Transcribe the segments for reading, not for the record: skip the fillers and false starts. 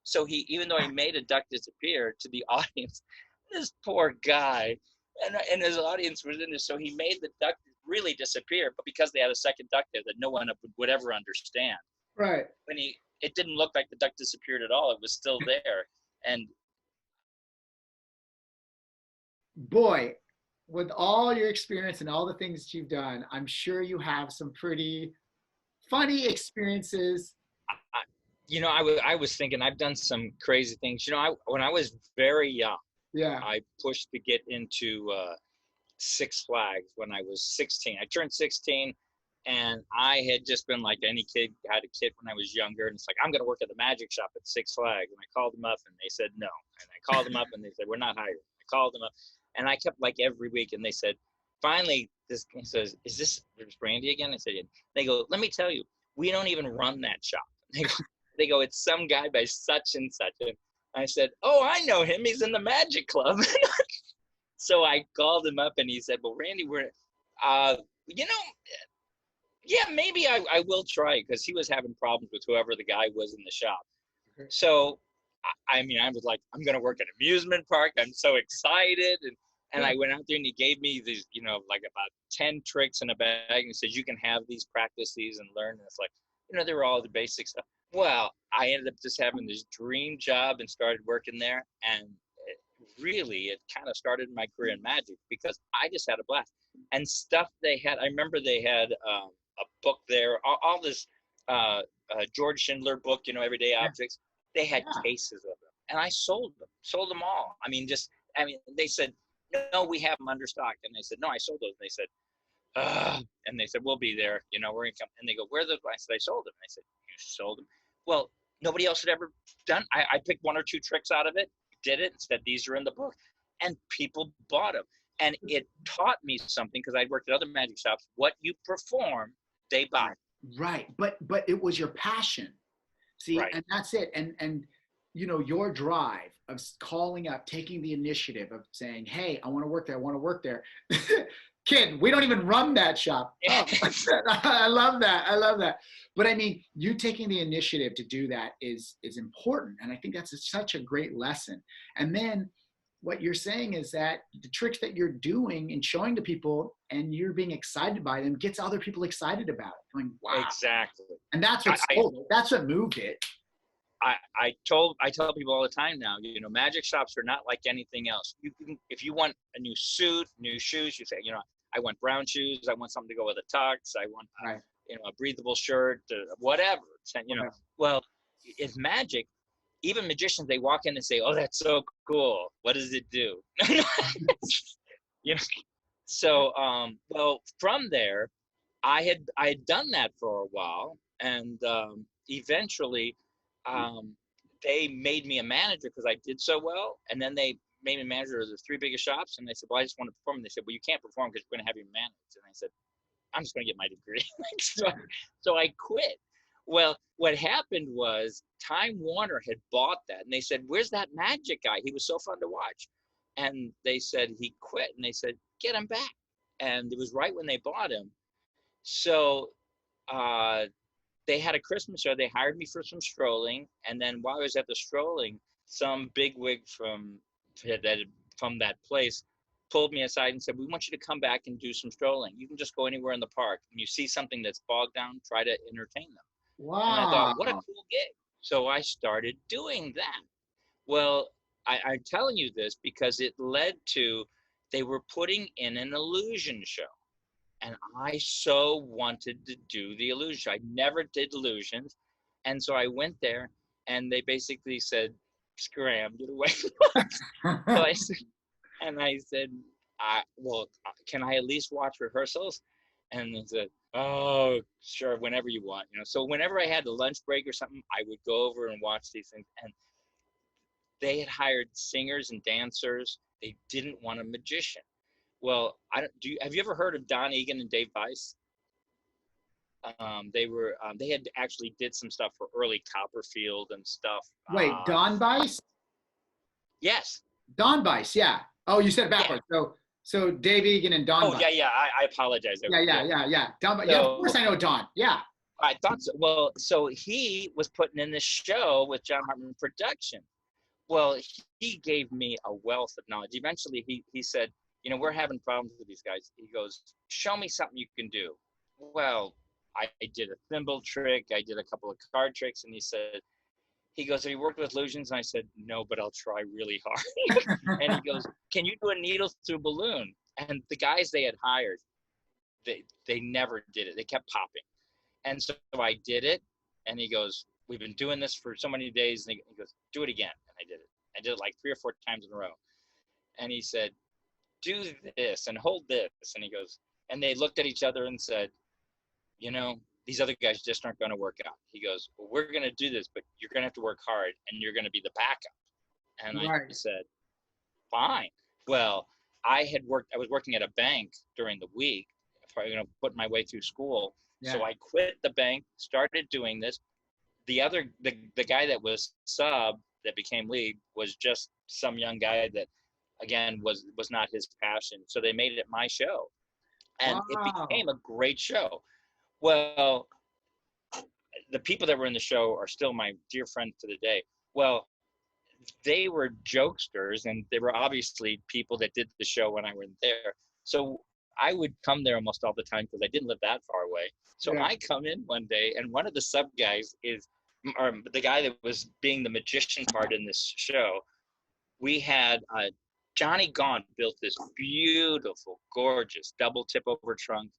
So even though he made a duck disappear to the audience, this poor guy, and his audience was in this, so he made the duck really disappear. But because they had a second duck there that no one would ever understand, Right. when it didn't look like the duck disappeared at all. It was still there, and boy, with all your experience and all the things that you've done, I'm sure you have some pretty funny experiences. I was thinking I've done some crazy things. When I was very young, Yeah. I pushed to get into Six Flags when I was 16. I turned 16, and I had just been like any kid, had a kid when I was younger, and it's like, I'm going to work at the magic shop at Six Flags. And I called them up, and they said no. And I called them up, and they said, we're not hiring. I called them up, and I kept like every week, and they said, finally, this guy says, is this Randy again? I said, yeah. They go, let me tell you, we don't even run that shop. They go, it's some guy by such and such. And I said, oh, I know him. He's in the Magic Club. So I called him up, and he said, well, Randy, yeah, maybe I will try it, because he was having problems with whoever the guy was in the shop. Okay. So, I was like, I'm going to work at an amusement park. I'm so excited. And I went out there, and he gave me these, like about 10 tricks in a bag, and he said, you can have these, practice these, and learn. And it's like, they were all the basic stuff. Well, I ended up just having this dream job and started working there. And it kind of started my career in magic, because I just had a blast. And stuff they had, I remember they had a book there, all this George Schindler book, Everyday Objects. They had cases of them, and I sold them all. They said, no, we have them under stock. And they said, no, I sold those. And they said, and they said, we'll be there, we're gonna come. And they go, where are those? I said, I sold them. I said, you sold them? Well, nobody else had ever done. I picked one or two tricks out of it, did it, and said, these are in the book, and people bought them. And it taught me something, because I'd worked at other magic shops. What you perform, they buy. Right, but it was your passion. See, right. And that's it. And your drive of calling up, taking the initiative of saying, hey, I want to work there. Kid, we don't even run that shop. Oh, I love that. But you taking the initiative to do that is important. And I think that's such a great lesson. And then what you're saying is that the tricks that you're doing and showing to people, and you're being excited by them, gets other people excited about it. Going, wow. Exactly. And that's what sold it. That's what moved it. I tell people all the time now, magic shops are not like anything else. If you want a new suit, new shoes, you say, I want brown shoes. I want something to go with a tux. I want, a breathable shirt, whatever. Well, it's magic. Even magicians, they walk in and say, oh, that's so cool. What does it do? So, well, from there, I had done that for a while, and eventually they made me a manager because I did so well. And then they made me manager of the 3 biggest shops, and they said, well, I just want to perform. And they said, well, you can't perform because we're going to have you manage. And I said, I'm just going to get my degree. So I quit. Well, what happened was Time Warner had bought that, and they said, where's that magic guy? He was so fun to watch. And they said he quit, and they said, get him back. And it was right when they bought him. So they had a Christmas show. They hired me for some strolling, and then while I was at the strolling, some bigwig from that place pulled me aside and said, we want you to come back and do some strolling. You can just go anywhere in the park. When you see something that's bogged down, try to entertain them. Wow. And I thought, what a cool gig. So I started doing that. Well, I'm telling you this because it led to, they were putting in an illusion show. And I so wanted to do the illusion show. I never did illusions. And so I went there, and they basically said, scram, get away. I said, well, can I at least watch rehearsals? And they said, oh, sure, whenever you want. So whenever I had a lunch break or something, I would go over and watch these things. And they had hired singers and dancers. They didn't want a magician. Well, have you ever heard of Don Egan and Dave Weiss? They had actually did some stuff for early Copperfield and stuff. Wait, Don Weiss? Yes. Don Weiss, yeah. Oh, you said backwards. Yeah. So Dave Egan and Don Weiss. Yeah. I apologize. Yeah. Don Weiss. Yeah, of course I know Don. Yeah. I thought so. Well, so he was putting in this show with John Hartman Production. Well, he gave me a wealth of knowledge. Eventually, he said, you know, we're having problems with these guys. He goes, show me something you can do. Well, I did a thimble trick. I did a couple of card tricks. And he goes, have you worked with illusions? And I said, no, but I'll try really hard. And he goes, can you do a needle through balloon? And the guys they had hired, they never did it. They kept popping. And so I did it. And he goes, we've been doing this for so many days. And he goes, do it again. And I did it. I did it like 3 or 4 times in a row. And he said, do this and hold this. And he goes, and they looked at each other and said, you know, these other guys just aren't going to work out. He goes, well, we're going to do this, but you're going to have to work hard and you're going to be the backup. And I said, fine. Well, I was working at a bank during the week, probably going to put my way through school. Yeah. So I quit the bank, started doing this. The guy that was sub that became lead was just some young guy that, again, was not his passion. So they made it my show. And it became a great show. Well, the people that were in the show are still my dear friends to the day. Well, they were jokesters, and they were obviously people that did the show when I was there. So I would come there almost all the time because I didn't live that far away. So yeah. I come in one day, and one of the sub guys or the guy that was being the magician part in this show. We had Johnny Gaunt built this beautiful, gorgeous double tip over trunk.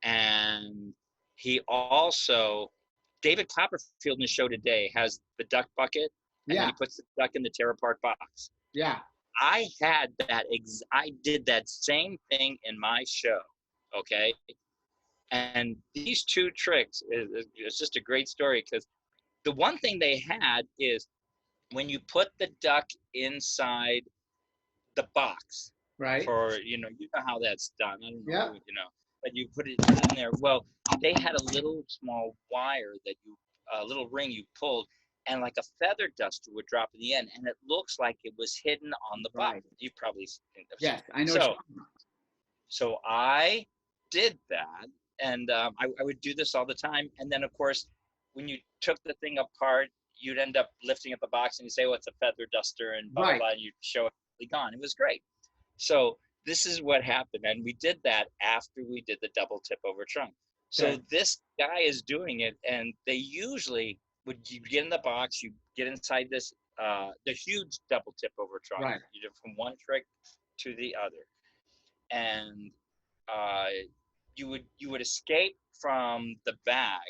And he also, David Copperfield in the show today has the duck bucket. And then he puts the duck in the tear apart box. Yeah. I had that, I did that same thing in my show. Okay. And these 2 tricks, it's just a great story, because the one thing they had is when you put the duck inside the box, right? You know how that's done. I don't know, but you put it in there. Well, they had a little small wire a little ring you pulled, and like a feather duster would drop in the end, and it looks like it was hidden on the box. Right. You probably I know. So I did that, and I would do this all the time. And then, of course, when you took the thing apart, you'd end up lifting up the box, and you say, "Oh, it's a feather duster," and blah blah blah, and you show it gone. It was great. So this is what happened, and we did that after we did the double tip over trunk. So this guy is doing it, and they usually you get in the box, you get inside this the huge double tip over trunk. Right. You do from one trick to the other, and you would escape from the bag,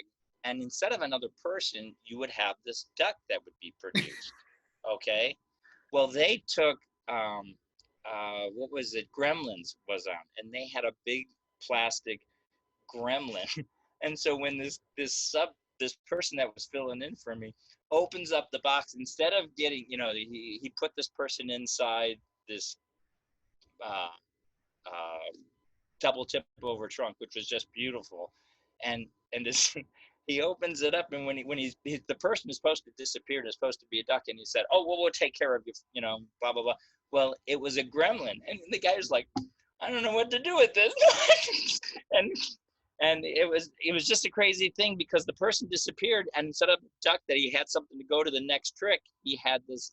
and instead of another person, you would have this duck that would be produced. Okay, well, they took what was it? Gremlins was on, and they had a big plastic gremlin. And so when this person that was filling in for me opens up the box, instead of getting, he put this person inside this double tip over trunk, which was just beautiful, and this he opens it up, and when the person is supposed to disappear and is supposed to be a duck, and he said, "Oh, well, we'll take care of you," blah blah blah. Well, it was a gremlin, and the guy was like, "I don't know what to do with this," and it was just a crazy thing, because the person disappeared, and instead of duck that he had something to go to the next trick, he had this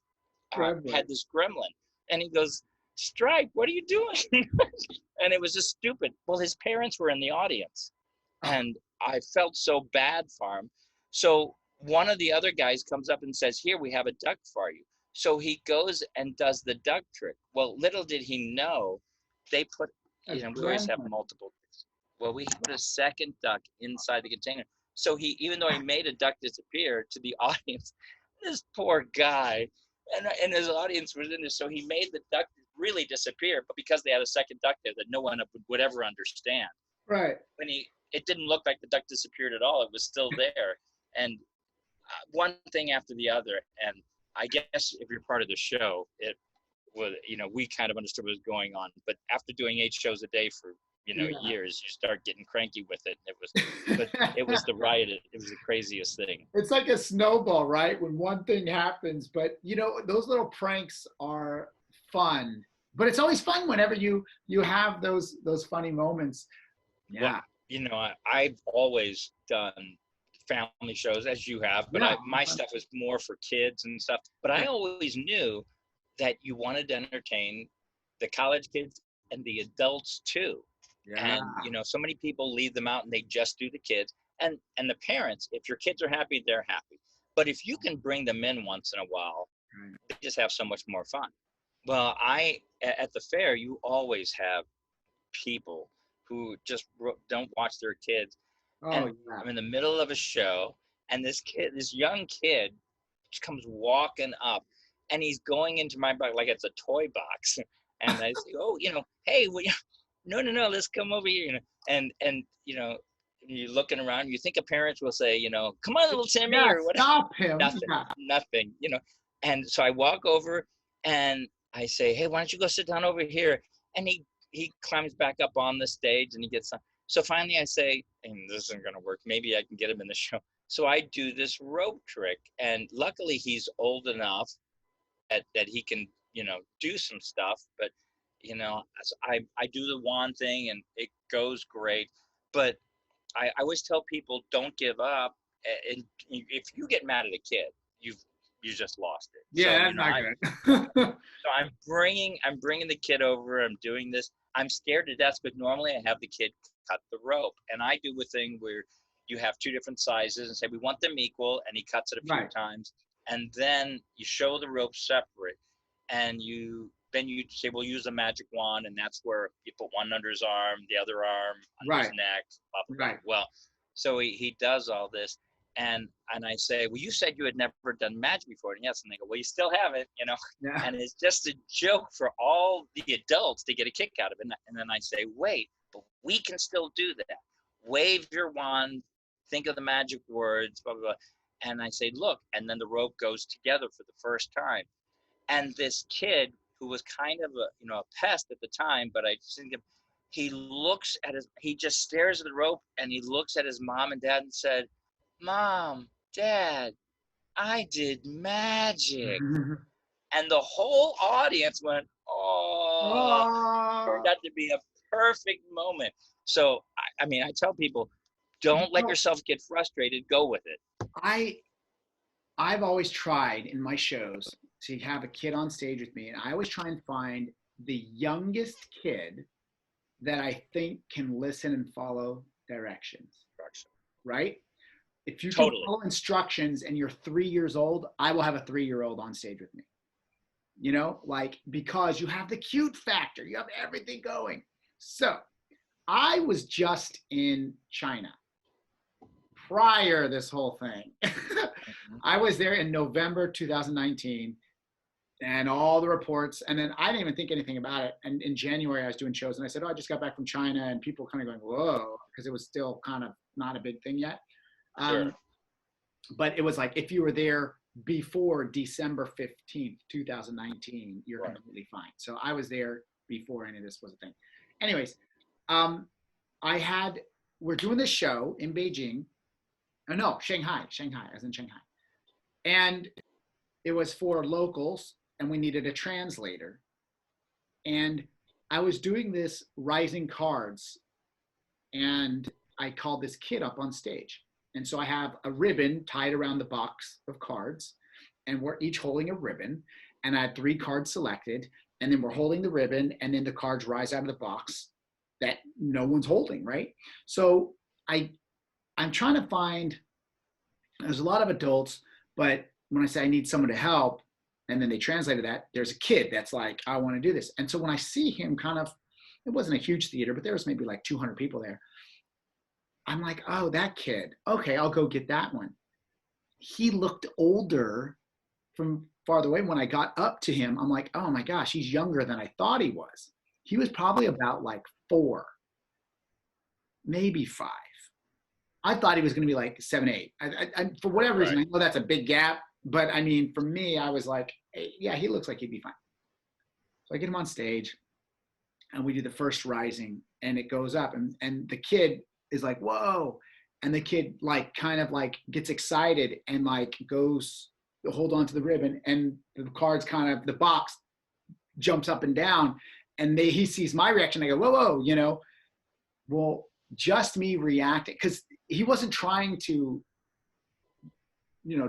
gremlin, and he goes, "Stripe, what are you doing?" And it was just stupid. Well, his parents were in the audience, and I felt so bad for him. So one of the other guys comes up and says, "Here, we have a duck for you." So he goes and does the duck trick. Well, little did he know, they put, we always have multiple tricks. Well, we put a second duck inside the container. So even though he made a duck disappear, to the audience, this poor guy, and his audience was in this, so he made the duck really disappear, but because they had a second duck there that no one would ever understand. Right. It didn't look like the duck disappeared at all. It was still there. And one thing after the other. And I guess if you're part of the show, it was, we kind of understood what was going on. But after doing 8 shows a day for, years, you start getting cranky with it. It was the riot. It was the craziest thing. It's like a snowball, right? When one thing happens, but those little pranks are fun. But it's always fun whenever you have those funny moments. Yeah. Well, I've always done family shows as you have, but Yeah. my stuff was more for kids and stuff. But I always knew that you wanted to entertain the college kids and the adults too. Yeah. And so many people leave them out and they just do the kids. And the parents, if your kids are happy, they're happy. But if you can bring them in once in a while, they just have so much more fun. Well, at the fair, you always have people who just don't watch their kids. Oh, And yeah. I'm in the middle of a show, and this young kid just comes walking up, and he's going into my box like it's a toy box. And I say, oh, hey, no, let's come over here. And you're looking around, you think a parent will say, come on, little Timmy, Yeah, or whatever. stop him. Nothing, Yeah. nothing. And so I walk over and I say, hey, why don't you go sit down over here? And he climbs back up on the stage and he gets on. So finally I say, and this isn't going to work, maybe I can get him in the show. So I do this rope trick, and luckily he's old enough that he can, do some stuff. But, I do the wand thing and it goes great. But I always tell people, don't give up. And if you get mad at a kid, you just lost it. Yeah, So, that's not good. so I'm bringing the kid over. I'm doing this. I'm scared to death, but normally I have the kid cut the rope, and I do a thing where you have two different sizes and say we want them equal, and he cuts it a few times, and then you show the rope separate, and then you say we'll use a magic wand, and that's where you put one under his arm, the other arm under his neck. Blah, blah, blah. Well, so he does all this. And I say, well, you said you had never done magic before. And yes, and they go, well, you still haven't, Yeah. And it's just a joke for all the adults to get a kick out of it. And then I say, wait, but we can still do that. Wave your wand, think of the magic words, blah, blah, blah. And I say, look, and then the rope goes together for the first time. And this kid who was kind of a pest at the time, but I just think he just stares at the rope and he looks at his mom and dad and said, Mom, Dad, I did magic. And the whole audience went, oh, turned out to be a perfect moment. So, I tell people, don't let yourself get frustrated. Go with it. I've always tried in my shows to have a kid on stage with me, and I always try and find the youngest kid that I think can listen and follow directions. Right? If you can follow instructions and you're 3 years old, I will have a 3-year-old on stage with me. Because you have the cute factor, you have everything going. So I was just in China prior to this whole thing. I was there in November 2019, and all the reports, and then I didn't even think anything about it. And in January, I was doing shows, and I said, I just got back from China, and people were kind of going, whoa, because it was still kind of not a big thing yet. Sure. But it was like, if you were there before December 15th, 2019, you're completely fine. So I was there before any of this was a thing. Anyways, we're doing this show in Beijing. Oh, no, Shanghai. I was in Shanghai. And it was for locals, and we needed a translator. And I was doing this rising cards, and I called this kid up on stage. And so I have a ribbon tied around the box of cards, and we're each holding a ribbon. And I had 3 cards selected, and then we're holding the ribbon, and then the cards rise out of the box that no one's holding, right? So I'm trying to find, there's a lot of adults, but when I say I need someone to help, and then they translated that, there's a kid that's like, I want to do this. And so when I see him it wasn't a huge theater, but there was maybe like 200 people there. I'm like, oh, that kid. Okay, I'll go get that one. He looked older from farther away. When I got up to him, I'm like, oh my gosh, he's younger than I thought he was. He was probably about like 4, maybe 5. I thought he was going to be like 7, 8. I for whatever reason, I know that's a big gap, but for me, I was like, hey, yeah, he looks like he'd be fine. So I get him on stage, and we do the first rising, and it goes up, and the kid is like, whoa. And the kid gets excited and goes to hold on to the ribbon, and the cards the box jumps up and down, and he sees my reaction. I go, whoa. Well, just me reacting, because he wasn't trying to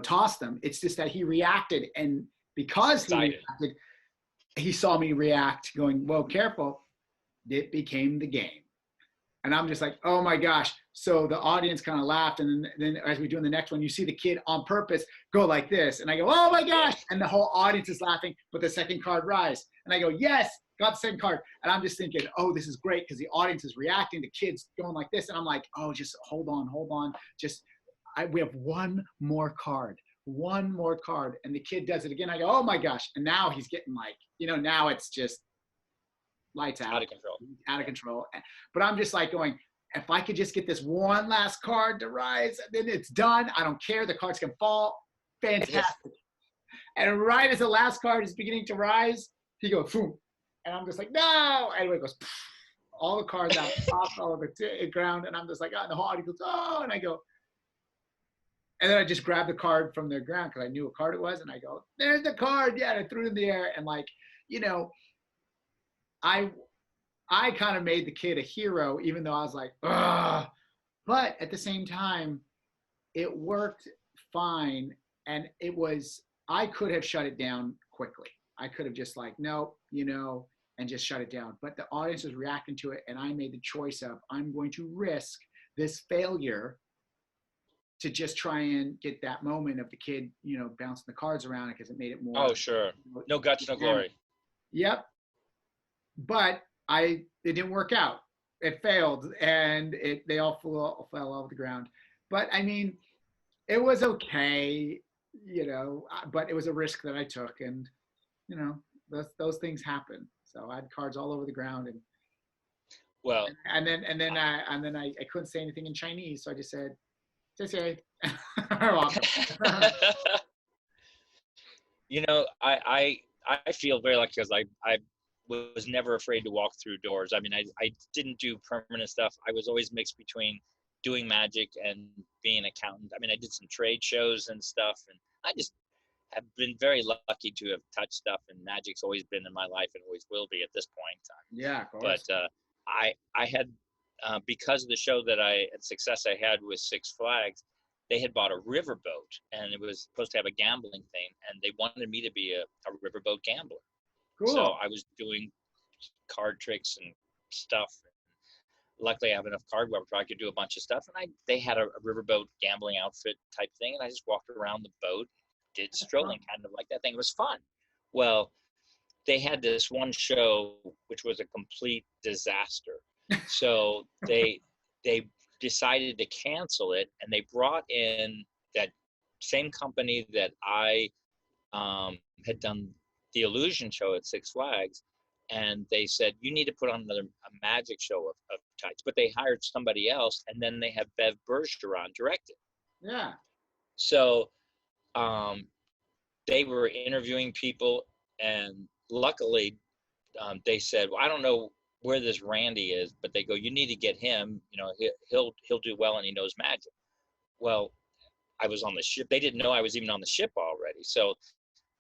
toss them. It's just that he reacted, and because he reacted, he saw me react, going, "Whoa, careful!" It became the game, and I'm just like, "Oh my gosh!" So the audience kind of laughed, and then as we're doing the next one, you see the kid on purpose go like this, and I go, "Oh my gosh!" And the whole audience is laughing, but the second card rise, and I go, "Yes, got the second card," and I'm just thinking, "Oh, this is great," because the audience is reacting, the kid's going like this, and I'm like, "Oh, just hold on, just we have one more card." And the kid does it again. I go, "Oh my gosh!" And now he's getting like, now it's just lights out of control. But I'm just like going, if I could just get this one last card to rise, then it's done. I don't care. The cards can fall. Fantastic. And right as the last card is beginning to rise, he goes, boom. And I'm just like, no. Anyway, it goes, all the cards out, all over the ground. And I'm just like, oh, and the whole audience goes, oh. And I go, and then I just grabbed the card from the ground because I knew what card it was. And I go, there's the card. Yeah. And I threw it in the air. And like, I kind of made the kid a hero, even though I was like, ugh. But at the same time, it worked fine. And I could have shut it down quickly. I could have just like, nope, and just shut it down. But the audience was reacting to it. And I made the choice of, I'm going to risk this failure to just try and get that moment of the kid, bouncing the cards around, because it made it more. Oh, sure. No guts, no glory. Yep. But it didn't work out. It failed, and they all fell off the ground. But I mean, it was okay, but it was a risk that I took, and those things happen. So I had cards all over the ground, and then I couldn't say anything in Chinese, so I just said, "Say." I feel very lucky because I was never afraid to walk through doors. I mean, I didn't do permanent stuff. I was always mixed between doing magic and being an accountant. I mean, I did some trade shows and stuff, and I just have been very lucky to have touched stuff, and magic's always been in my life and always will be at this point in time. Yeah, of course. But I had, because of the show and success I had with Six Flags, they had bought a riverboat, and it was supposed to have a gambling thing, and they wanted me to be a riverboat gambler. Cool. So I was doing card tricks and stuff. Luckily, I have enough card where I could do a bunch of stuff. And they had a riverboat gambling outfit type thing, and I just walked around the boat, did strolling kind of like that thing. It was fun. Well, they had this one show which was a complete disaster. So they decided to cancel it, and they brought in that same company that I had done the illusion show at Six Flags, and they said, you need to put on a magic show of types. But they hired somebody else, and then they have Bev Bergeron direct it. Yeah. So they were interviewing people, and luckily they said, well, I don't know where this Randy is, but they go, you need to get him, he'll do well, and he knows magic. Well, I was on the ship. They didn't know I was even on the ship already. So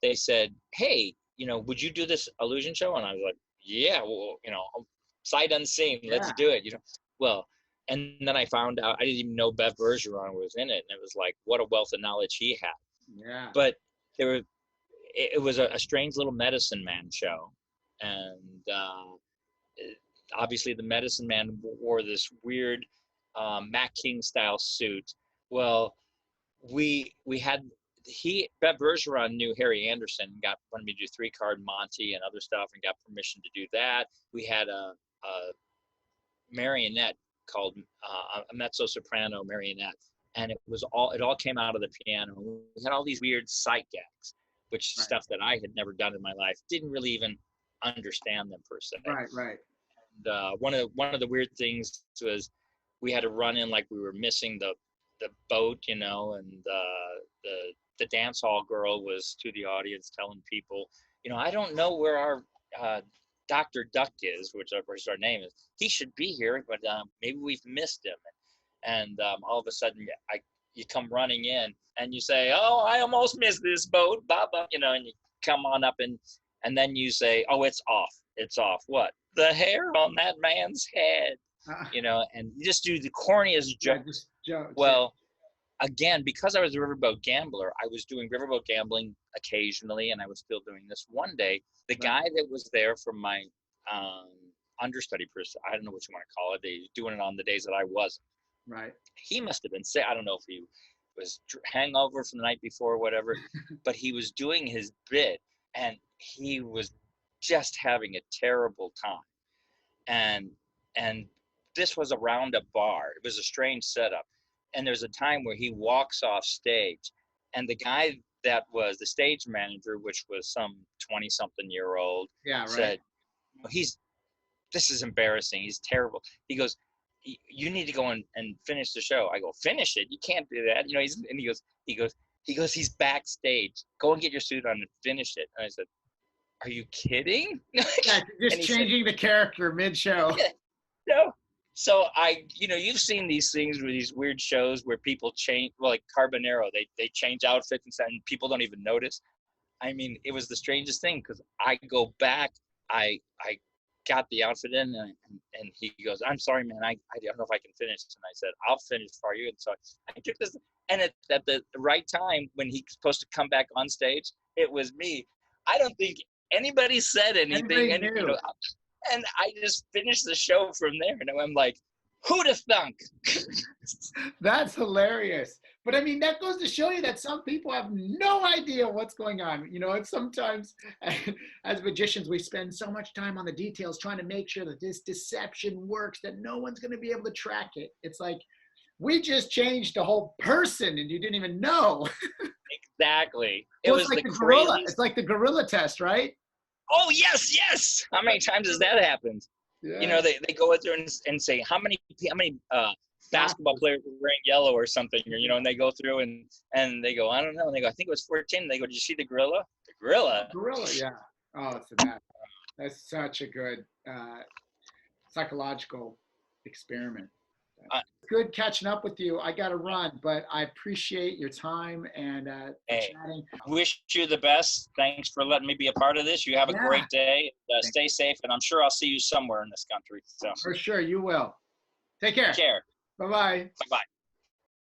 they said, hey, would you do this illusion show? And I was like, yeah, well, sight unseen, let's do it. Well, and then I found out I didn't even know Bev Bergeron was in it, and it was like, what a wealth of knowledge he had. Yeah. But it was a strange little medicine man show, and obviously the medicine man wore this weird Mac King style suit. Well, Bev Bergeron knew Harry Anderson and wanted me to do 3-card Monty and other stuff, and got permission to do that. We had a marionette called a mezzo soprano marionette, and it all came out of the piano. We had all these weird sight gags, which stuff that I had never done in my life, didn't really even understand them per se. Right. And one of the weird things was we had to run in like we were missing the boat, and the dance hall girl was to the audience telling people, I don't know where our Dr. Duck is, which our name is. He should be here, but maybe we've missed him. And all of a sudden, you come running in, and you say, oh, I almost missed this boat, Baba, and you come on up, and then you say, oh, it's off. It's off. What? The hair on that man's head, and you just do the corniest joke. Joke. Well, again, because I was a riverboat gambler, I was doing riverboat gambling occasionally, and I was still doing this. One day, the guy that was there from my understudy person, I don't know what you want to call it, they doing it on the days that I wasn't. Right. He must have been sick. I don't know if he was hangover from the night before or whatever, but he was doing his bit, and he was just having a terrible time. And this was around a bar. It was a strange setup. And there's a time where he walks off stage, and the guy that was the stage manager, which was some 20-something-year-old, said, this is embarrassing. He's terrible. He goes, you need to go and finish the show. I go, finish it? You can't do that. He goes, he's backstage. Go and get your suit on and finish it. And I said, are you kidding? Yeah, just changing the character mid-show. Yeah, no. So you've seen these things with these weird shows where people change, well, like Carbonero, they change outfits and people don't even notice. I mean, it was the strangest thing, because I go back, I got the outfit in, and he goes, I'm sorry, man, I don't know if I can finish. And I said, I'll finish for you. And so I took this, and at the right time when he's supposed to come back on stage, it was me. I don't think anybody said anything. And I just finished the show from there. And I'm like, who'd have thunk? That's hilarious. But I mean, that goes to show you that some people have no idea what's going on. And sometimes as magicians, we spend so much time on the details trying to make sure that this deception works, that no one's going to be able to track it. It's like, we just changed the whole person and you didn't even know. Exactly. It was like the gorilla. It's like the gorilla test, right? Oh, yes. How many times has that happened? Yeah. They go out there and say, how many basketball players were wearing yellow or something, and they go through and they go, I don't know. And they go, I think it was 14. And they go, did you see the gorilla? The gorilla. Gorilla, yeah. Oh, that's such a good psychological experiment. Good catching up with you. I got to run, but I appreciate your time and chatting. Wish you the best. Thanks for letting me be a part of this. You have a great day. Stay safe, and I'm sure I'll see you somewhere in this country. So. For sure, you will. Take care. Take care. Bye-bye. Bye-bye.